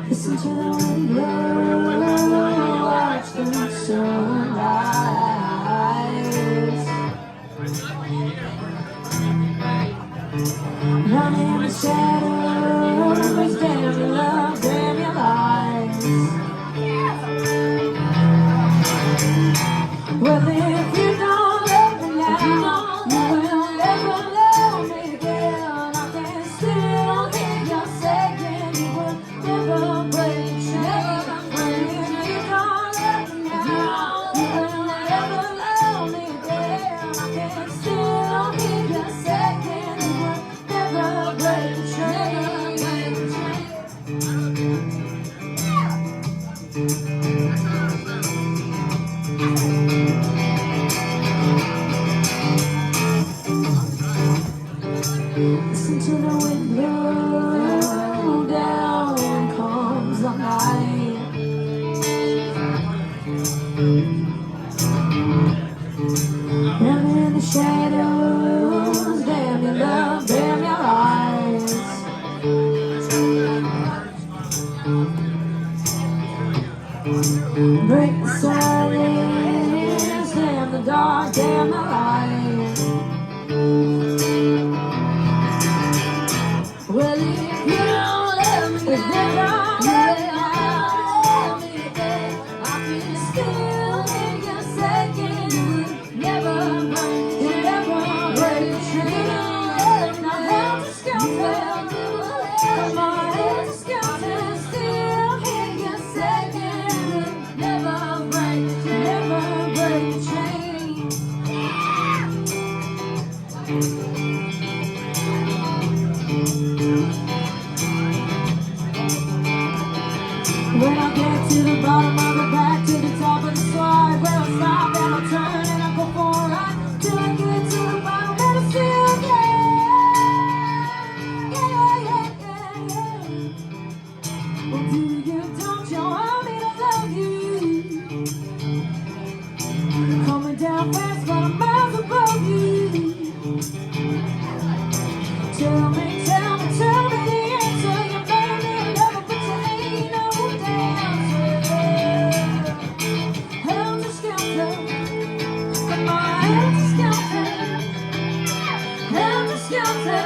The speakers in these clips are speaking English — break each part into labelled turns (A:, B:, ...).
A: Listen to the wind blow, watch the sunrise. Running in the shadows, damn your love, damn your lies. Well, if you don't love me now, you will never love me again. I can still hear you saying you will never break the chain. Well, if you don't love me now, you will never love me again. I can still hear you saying you will never break the chain. Listen to the wind blow, down comes the night. Down in the shadows, damn your love, damn your eyes. Break the silence, damn the dark, damn the light. Well, if you don't love me now, I can still hear you saying you would never break the chain. Now held to skelter, my head to skelter, still hear you saying you would never break the chain. When I get to the bottom, I go back to the top of the slide. Where I stop and I turn and I go for a ride till I get to the bottom and I see you again. Yeah. Well, do you, don't you want me to love you? Coming down fast, but I'm miles above you. Tell me the answer. You made me love, but you ain't no dancer. Held to skelter, but my head to skelter. Held to skelter,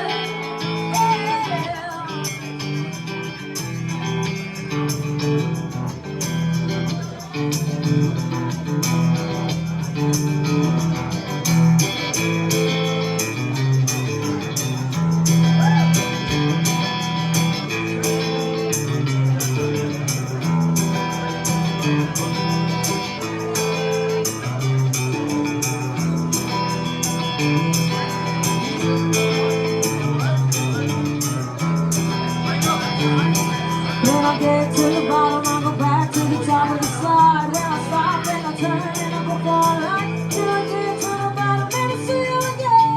A: When I get to the bottom, I go back to the top of the slide. Where I stop and I turn and I go for a ride till I get to the bottom and I see you again.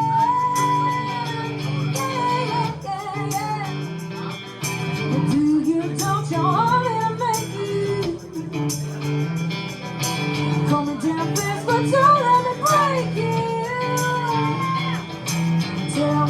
A: Yeah. But do you, don't you want me to make you? Coming down fast, but don't let me break you. Tell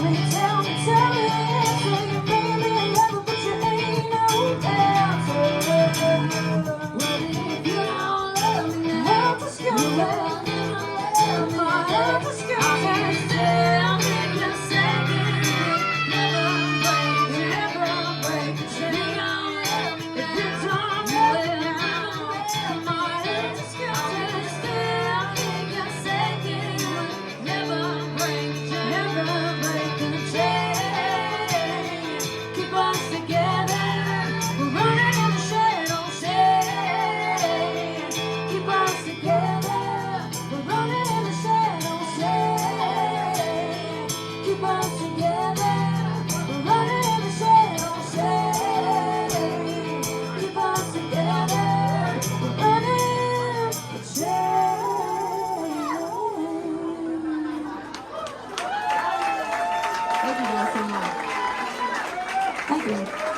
A: guys so much. Thank you.